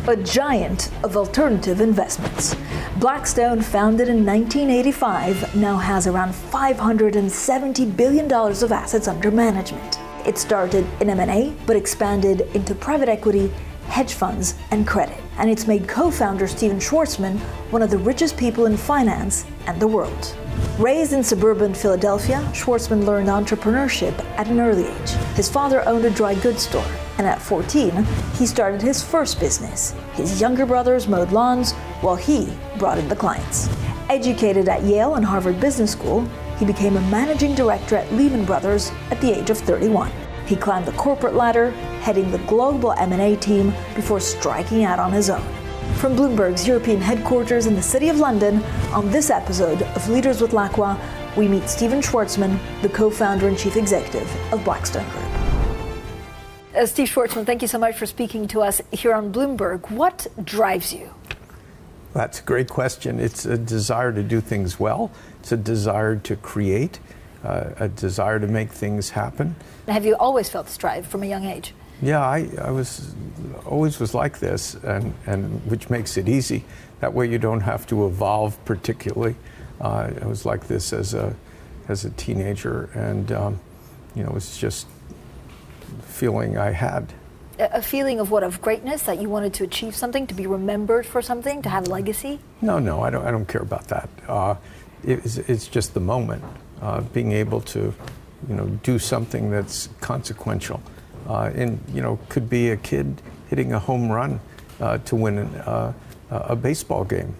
a giant of alternative investments. BlackStone, founded in 1985, now has around $570 billion of assets under management. It started in M&A, but expanded into private equity, hedge funds, and credit. And it's made co-founder Stephen Schwarzman one of the richest people in finance and the world. Raised in suburban Philadelphia, Schwarzman learned entrepreneurship at an early age. His father owned a dry goods store, and at 14, he started his first business. His younger brothers mowed lawns while he brought in the clients. Educated at Yale and Harvard Business School, he became a managing director at Lehman Brothers at the age of 31. He climbed the corporate ladder, heading the global M&A team before striking out on his own. From Bloomberg's European headquarters in the City of London, on this episode of Leaders with Lacqua, we meet Stephen Schwarzman, the co-founder and chief executive of BlackStone Group. Steve Schwarzman, thank you so much for speaking to us here on Bloomberg. What drives you? That's a great question. It's a desire to do things well. It's a desire to create, a desire to make things happen. Have you always felt this drive from a young age? Yeah, I always was like this, and which makes it easy. That way you don't have to evolve particularly. I was like this as a teenager, and it was just feeling I had. A feeling of what? Of greatness, that you wanted to achieve something, to be remembered for something, to have a legacy? No, I don't care about that. It's just the moment, being able to, do something that's consequential, and could be a kid hitting a home run to win a baseball game,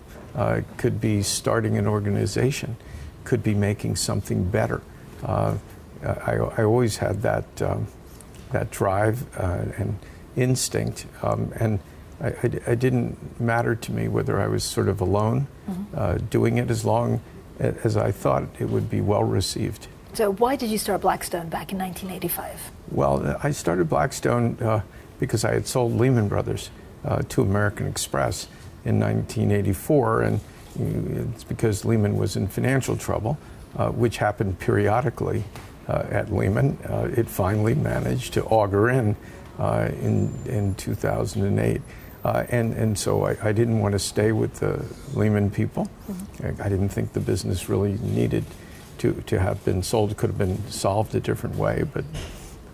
could be starting an organization, could be making something better. I always had that drive and instinct, and it didn't matter to me whether I was sort of alone doing it, as long as I thought it would be well received. So why did you start BlackStone back in 1985? Well, I started BlackStone because I had sold Lehman Brothers to American Express in 1984, and it's because Lehman was in financial trouble, which happened periodically at Lehman. It finally managed to auger in 2008. And so I didn't want to stay with the Lehman people. I didn't think the business really needed to have been sold. It could have been solved a different way, but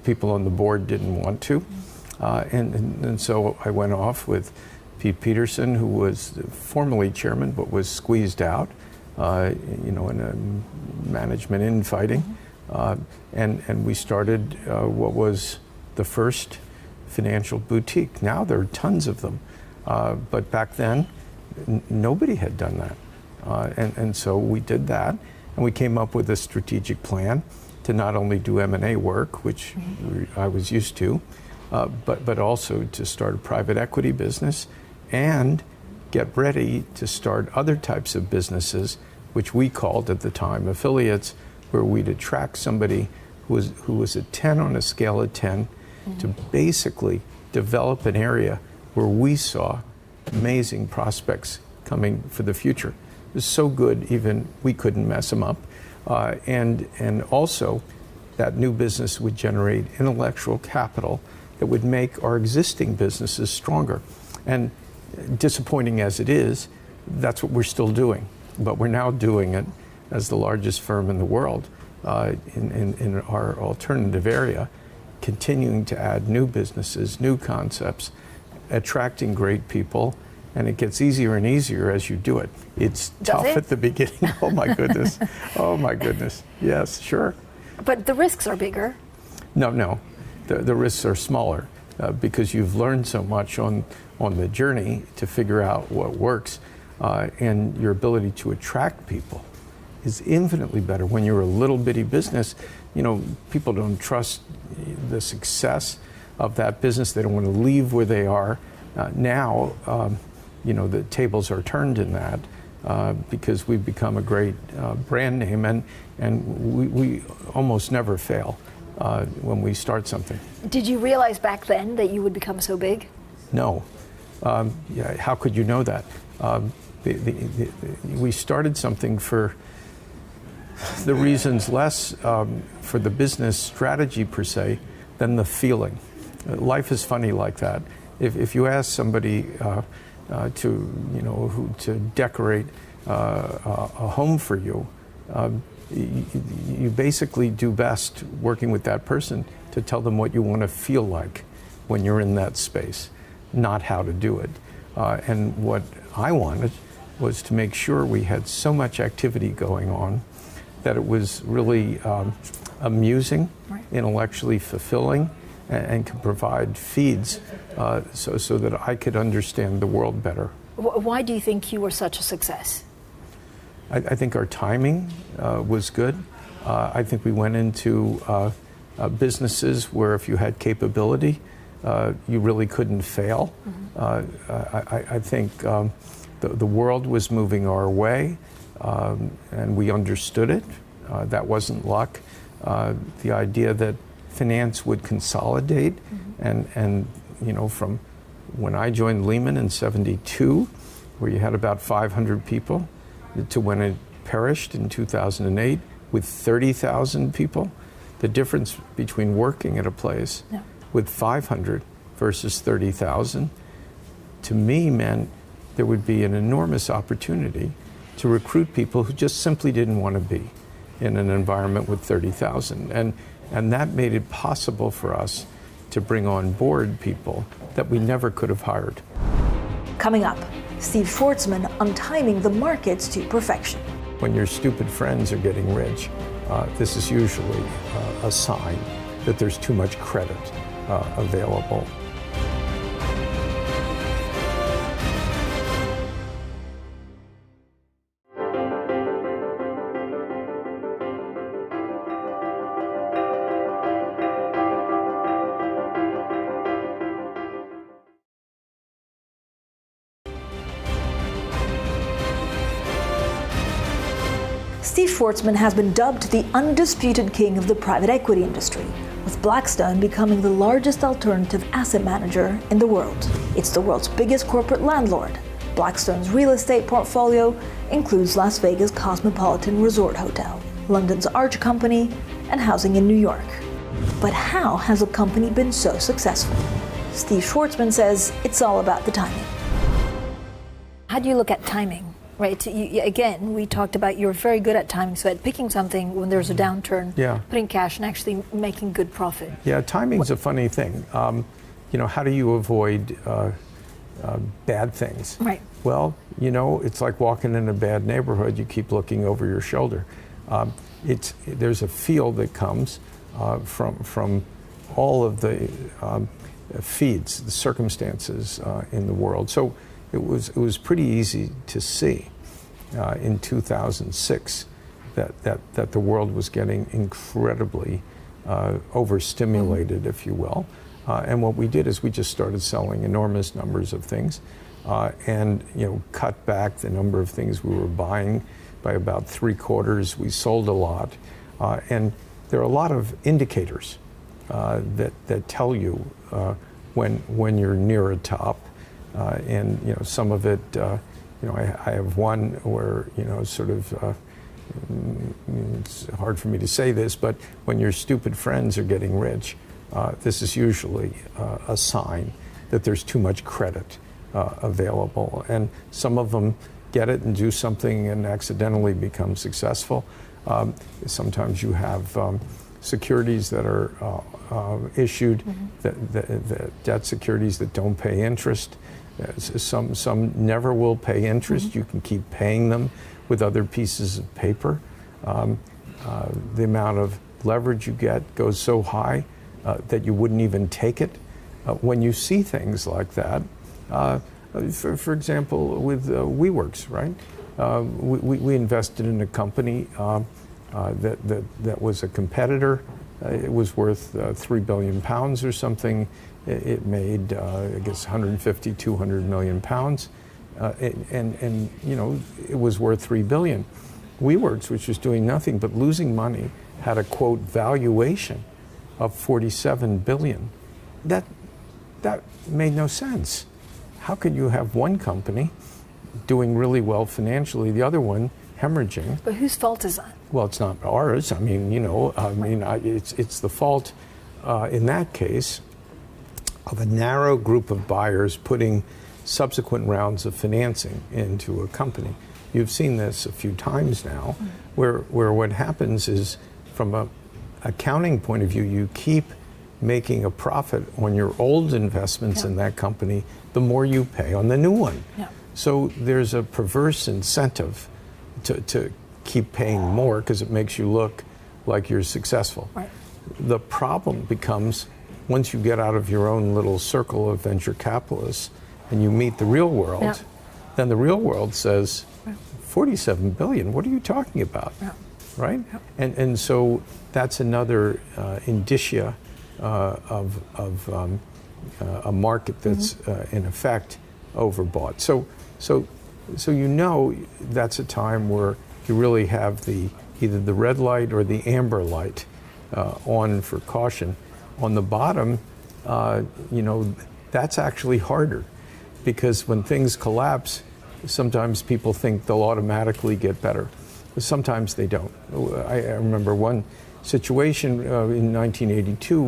people on the board didn't want to. And so I went off with Pete Peterson, who was formerly chairman but was squeezed out, in a management infighting. And we started what was the first financial boutique. Now there are tons of them, but back then nobody had done that, and so we did that, and we came up with a strategic plan to not only do M&A work, which I was used to, but also to start a private equity business and get ready to start other types of businesses, which we called at the time affiliates, where we'd attract somebody who was a 10 on a scale of 10 to basically develop an area where we saw amazing prospects coming for the future. It was so good, even we couldn't mess them up. And also, that new business would generate intellectual capital that would make our existing businesses stronger. And disappointing as it is, that's what we're still doing. But we're now doing it as the largest firm in the world in our alternative area, continuing to add new businesses, new concepts, attracting great people, and it gets easier and easier as you do it. It's tough at the beginning. Oh my goodness. Oh my goodness. Yes, sure. But the risks are bigger. No. The risks are smaller because you've learned so much on the journey to figure out what works, and your ability to attract people is infinitely better. When you're a little bitty business, people don't trust the success of that business. They don't want to leave where they are. Now, the tables are turned in that because we've become a great brand name, and we almost never fail when we start something. Did you realize back then that you would become so big? No. How could you know that? We started something for the reasons less for the business strategy per se than the feeling. Life is funny like that. if you ask somebody to decorate a home for you, you basically do best working with that person to tell them what you want to feel like when you're in that space, not how to do it. And what I wanted was to make sure we had so much activity going on that it was really amusing, right, intellectually fulfilling, and could provide feeds so that I could understand the world better. Why do you think you were such a success? I think our timing was good. I think we went into businesses where if you had capability, you really couldn't fail. I think the world was moving our way, and we understood it. That wasn't luck. The idea that finance would consolidate, and from when I joined Lehman in '72, where you had about 500 people, to when it perished in 2008 with 30,000 people, the difference between working at a place with 500 versus 30,000, to me meant there would be an enormous opportunity to recruit people who just simply didn't want to be in an environment with 30,000. And that made it possible for us to bring on board people that we never could have hired. Coming up, Steve Schwarzman on timing the markets to perfection. When your stupid friends are getting rich, this is usually a sign that there's too much credit available. Steve Schwarzman has been dubbed the undisputed king of the private equity industry, with BlackStone becoming the largest alternative asset manager in the world. It's the world's biggest corporate landlord. BlackStone's real estate portfolio includes Las Vegas Cosmopolitan Resort Hotel, London's Arch Company, and housing in New York. But how has a company been so successful? Steve Schwarzman says it's all about the timing. How do you look at timing? Right. Again, we talked about you're very good at timing, so at picking something when there's a downturn, putting cash and actually making good profit. Yeah, timing's a funny thing. How do you avoid bad things? Right. Well, it's like walking in a bad neighborhood. You keep looking over your shoulder. There's a feel that comes from all of the feeds, the circumstances in the world. So it was pretty easy to see in 2006 that the world was getting incredibly overstimulated, if you will. And what we did is we just started selling enormous numbers of things, and cut back the number of things we were buying by about 3/4. We sold a lot, and there are a lot of indicators that tell you when you're near a top. And some of it, I have one where it's hard for me to say this, but when your stupid friends are getting rich, this is usually a sign that there's too much credit available. And some of them get it and do something and accidentally become successful. Sometimes you have securities that are issued, the debt securities that don't pay interest. Some never will pay interest. You can keep paying them with other pieces of paper. The amount of leverage you get goes so high that you wouldn't even take it. When you see things like that, for example, with WeWorks, right? We invested in a company that was a competitor. It was worth £3 billion or something. It made, I guess, 150, 200 million pounds. And it was worth $3 billion. WeWorks, which was doing nothing but losing money, had a, quote, valuation of $47 billion. That made no sense. How could you have one company doing really well financially, the other one hemorrhaging? But whose fault is that? Well, it's not ours. It's the fault in that case of a narrow group of buyers putting subsequent rounds of financing into a company. You've seen this a few times now, where what happens is, from an accounting point of view, you keep making a profit on your old investments in that company, the more you pay on the new one. Yeah. So there's a perverse incentive to keep paying more because it makes you look like you're successful. Right. The problem becomes, once you get out of your own little circle of venture capitalists and you meet the real world, then the real world says, 47 billion, what are you talking about? Right? And so that's another indicia of a market that's in effect overbought. So you know that's a time where you really have either the red light or the amber light on for caution. On the bottom, that's actually harder, because when things collapse, sometimes people think they'll automatically get better. But sometimes they don't. I remember one situation in 1982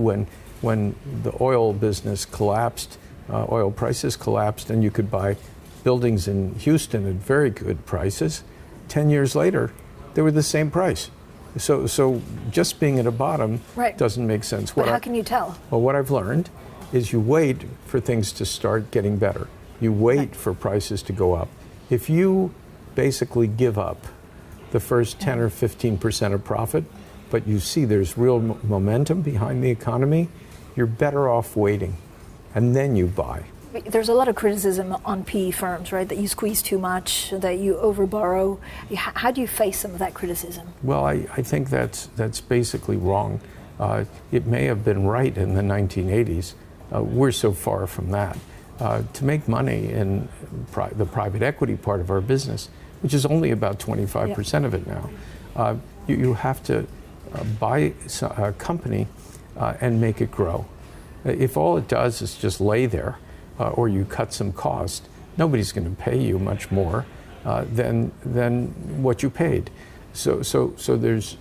when the oil business collapsed, oil prices collapsed, and you could buy buildings in Houston at very good prices. 10 years later, they were the same price. So just being at a bottom doesn't make sense. But how can you tell? Well, what I've learned is you wait for things to start getting better. You wait for prices to go up. If you basically give up the first 10 or 15% of profit, but you see there's real momentum behind the economy, you're better off waiting, and then you buy. There's a lot of criticism on PE firms, right? That you squeeze too much, that you overborrow. How do you face some of that criticism? Well, I think that's basically wrong. It may have been right in the 1980s. We're so far from that. To make money in the private equity part of our business, which is only about 25% of it now, you have to buy a company and make it grow. If all it does is just lay there, or you cut some cost, nobody's going to pay you much more than what you paid. So there's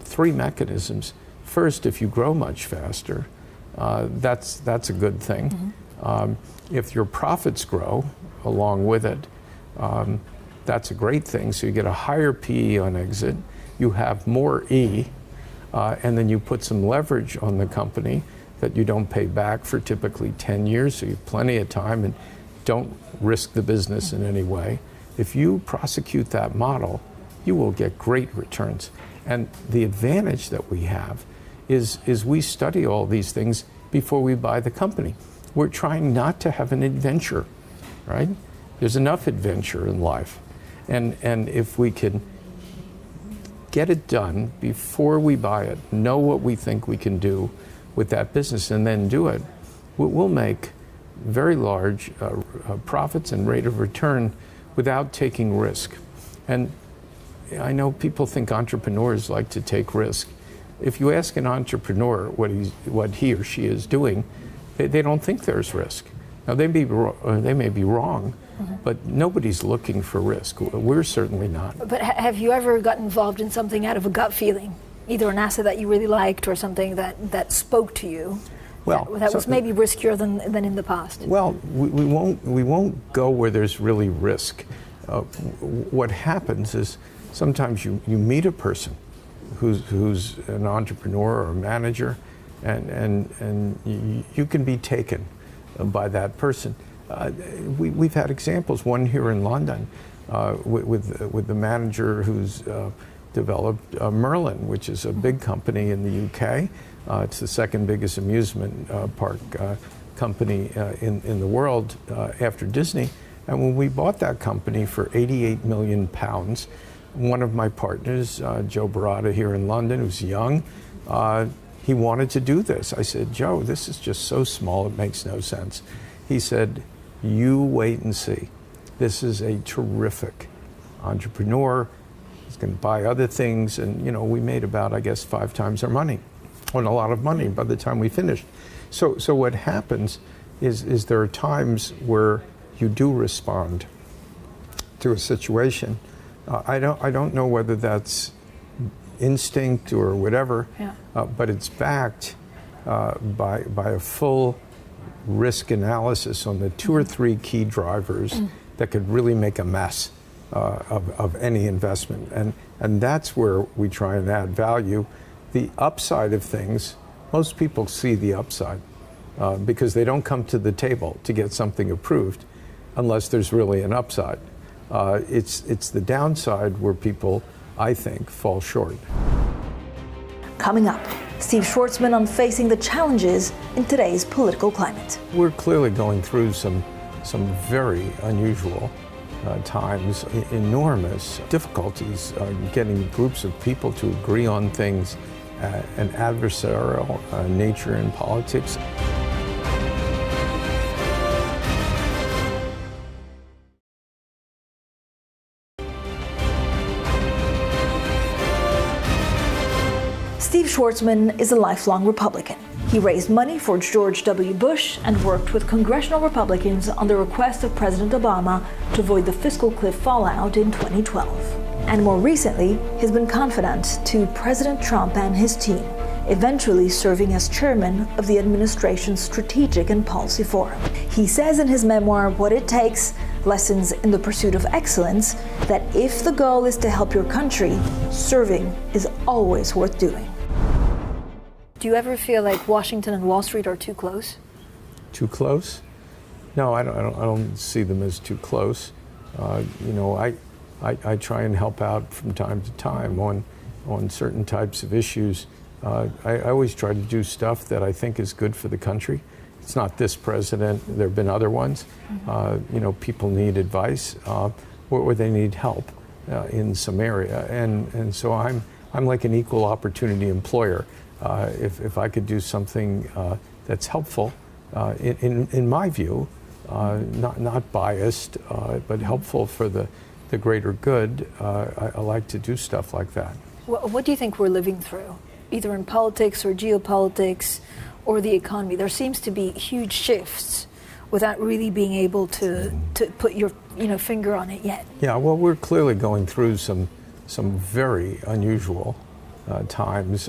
three mechanisms. First, if you grow much faster, that's a good thing. If your profits grow along with it, that's a great thing. So you get a higher PE on exit, you have more E, and then you put some leverage on the company that you don't pay back for typically 10 years, so you have plenty of time and don't risk the business in any way. If you prosecute that model, you will get great returns. And the advantage that we have is we study all these things before we buy the company. We're trying not to have an adventure, right? There's enough adventure in life. And if we can get it done before we buy it, know what we think we can do with that business, and then do it, we'll make very large profits and rate of return without taking risk. And I know people think entrepreneurs like to take risk. If you ask an entrepreneur what he or she is doing, they don't think there's risk. Now, they may be wrong, but nobody's looking for risk. We're certainly not. But have you ever got involved in something out of a gut feeling? Either an asset that you really liked or something that spoke to you, that was maybe riskier than in the past? Well, we won't go where there's really risk. What happens is sometimes you meet a person who's an entrepreneur or a manager, and you can be taken by that person. We've had examples. One here in London with the manager who's developed Merlin, which is a big company in the UK. It's the second biggest amusement park company in the world after Disney. And when we bought that company for 88 million pounds, one of my partners, Joe Barada here in London, who's young, he wanted to do this. I said, Joe, this is just so small, it makes no sense. He said, you wait and see. This is a terrific entrepreneur. He's going to buy other things, and we made about, I guess, 5 times our money, on a lot of money by the time we finished. So what happens is there are times where you do respond to a situation. I don't know whether that's instinct or whatever, but it's backed by a full risk analysis on the 2 or 3 key drivers that could really make a mess of any investment. And that's where we try and add value. The upside of things, most people see the upside because they don't come to the table to get something approved unless there's really an upside. It's the downside where people, I think, fall short. Coming up, Steve Schwarzman on facing the challenges in today's political climate. We're clearly going through some very unusual times, enormous difficulties getting groups of people to agree on things, an adversarial nature in politics. Steve Schwarzman is a lifelong Republican. He raised money for George W. Bush and worked with congressional Republicans on the request of President Obama to avoid the fiscal cliff fallout in 2012. And more recently, he's been confidant to President Trump and his team, eventually serving as chairman of the administration's Strategic and Policy Forum. He says in his memoir, What It Takes, Lessons in the Pursuit of Excellence, that if the goal is to help your country, serving is always worth doing. Do you ever feel like Washington and Wall Street are too close? Too close? No, I don't see them as too close. I try and help out from time to time on certain types of issues. I always try to do stuff that I think is good for the country. It's not this president. There have been other ones. People need advice or they need help in some area, and so I'm like an equal opportunity employer. If I could do something that's helpful, in my view, not biased, but helpful for the greater good, I like to do stuff like that. What do you think we're living through, either in politics or geopolitics or the economy? There seems to be huge shifts without really being able to put your finger on it yet. Yeah, well, we're clearly going through some very unusual times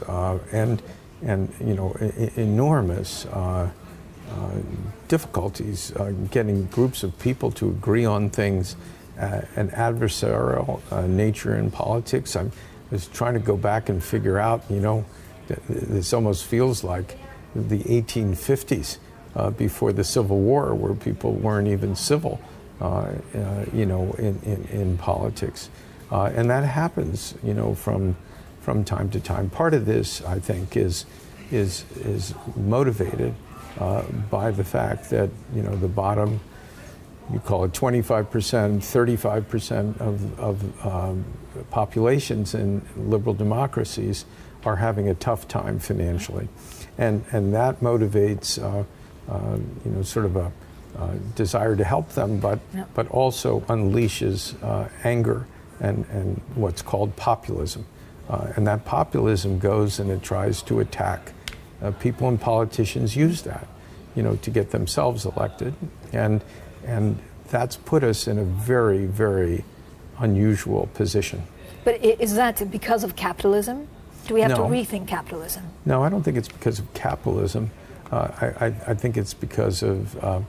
and enormous difficulties getting groups of people to agree on things, an adversarial nature in politics. I was trying to go back and figure out, this almost feels like the 1850s before the Civil War, where people weren't even civil, in politics. And that happens, from time to time. Part of this, I think, is motivated by the fact that the bottom, you call it 25%, 35% of populations in liberal democracies are having a tough time financially, and that motivates sort of a desire to help them, but also unleashes anger and what's called populism. And that populism goes and it tries to attack. People and politicians use that, to get themselves elected. And that's put us in a very, very unusual position. But is that because of capitalism? Do we have to rethink capitalism? No, I don't think it's because of capitalism. I think it's because of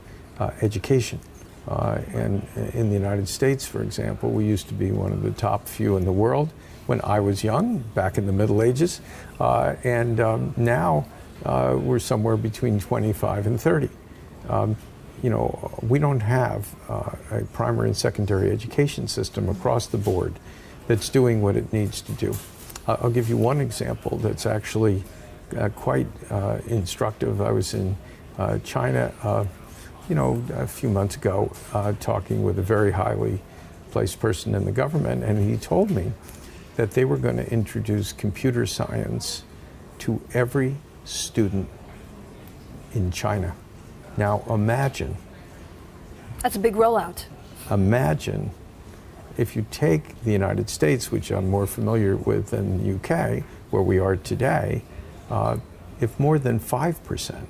education. And in the United States, for example, we used to be one of the top few in the world when I was young, back in the Middle Ages, and now we're somewhere between 25 and 30. We don't have a primary and secondary education system across the board that's doing what it needs to do. I'll give you one example that's actually quite instructive. I was in China, a few months ago, talking with a very highly placed person in the government, and he told me that they were going to introduce computer science to every student in China. Now imagine. That's a big rollout. Imagine if you take the United States, which I'm more familiar with than the UK, where we are today, if more than 5%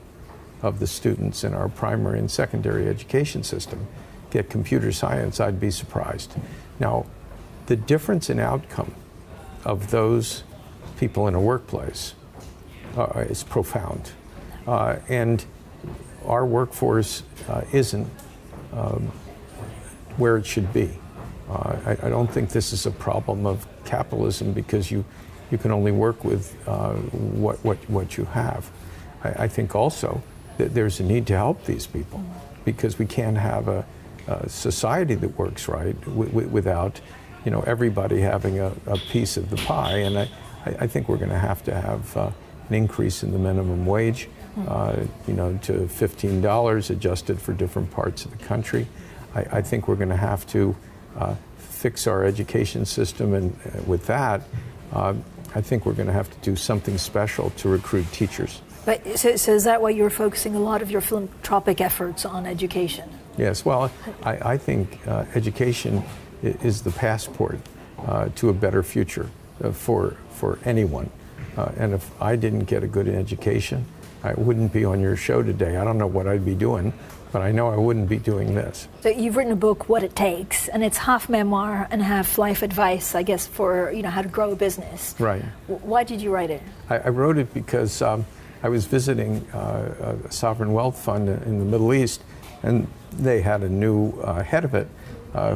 of the students in our primary and secondary education system get computer science, I'd be surprised. Now, the difference in outcome of those people in a workplace is profound. And our workforce isn't where it should be. I don't think this is a problem of capitalism because you can only work with what you have. I think also that there's a need to help these people because we can't have a society that works right without everybody having a piece of the pie. And I think we're going to have an increase in the minimum wage, to $15 adjusted for different parts of the country. I think we're going to have to fix our education system, and with that, I think we're going to have to do something special to recruit teachers. But so is that why you're focusing a lot of your philanthropic efforts on education? Yes, well, I think education is the passport to a better future for anyone. And if I didn't get a good education, I wouldn't be on your show today. I don't know what I'd be doing, but I know I wouldn't be doing this. So you've written a book, What It Takes, and it's half memoir and half life advice, I guess, for how to grow a business. Right. Why did you write it? I wrote it because I was visiting a sovereign wealth fund in the Middle East, and they had a new head of it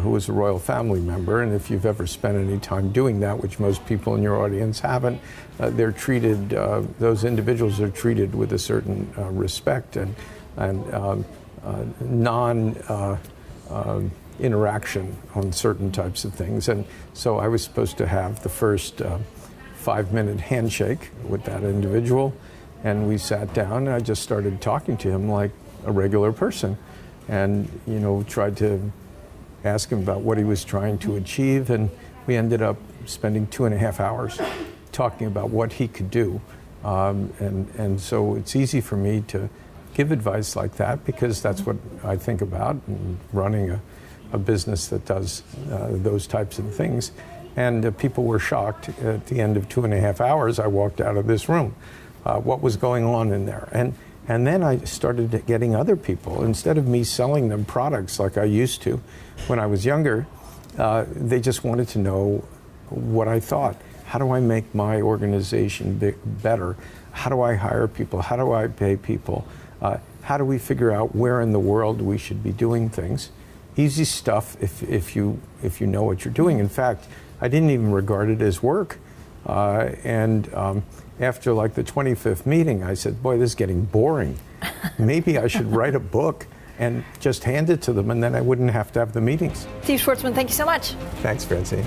who was a royal family member. And if you've ever spent any time doing that, which most people in your audience haven't, they're treated, those individuals are treated with a certain respect and non-interaction on certain types of things. And so I was supposed to have the first 5-minute handshake with that individual. And we sat down and I just started talking to him like a regular person and, tried to ask him about what he was trying to achieve. And we ended up spending 2.5 hours talking about what he could do. And so it's easy for me to give advice like that because that's what I think about in running a business that does those types of things. And people were shocked at the end of 2.5 hours. I walked out of this room. What was going on in there? And then I started getting other people. Instead of me selling them products like I used to when I was younger, they just wanted to know what I thought. How do I make my organization better? How do I hire people? How do I pay people? How do we figure out where in the world we should be doing things? Easy stuff if you know what you're doing. In fact, I didn't even regard it as work. After like the 25th meeting, I said, boy, this is getting boring. Maybe I should write a book and just hand it to them, and then I wouldn't have to have the meetings. Steve Schwarzman, thank you so much. Thanks, Francine.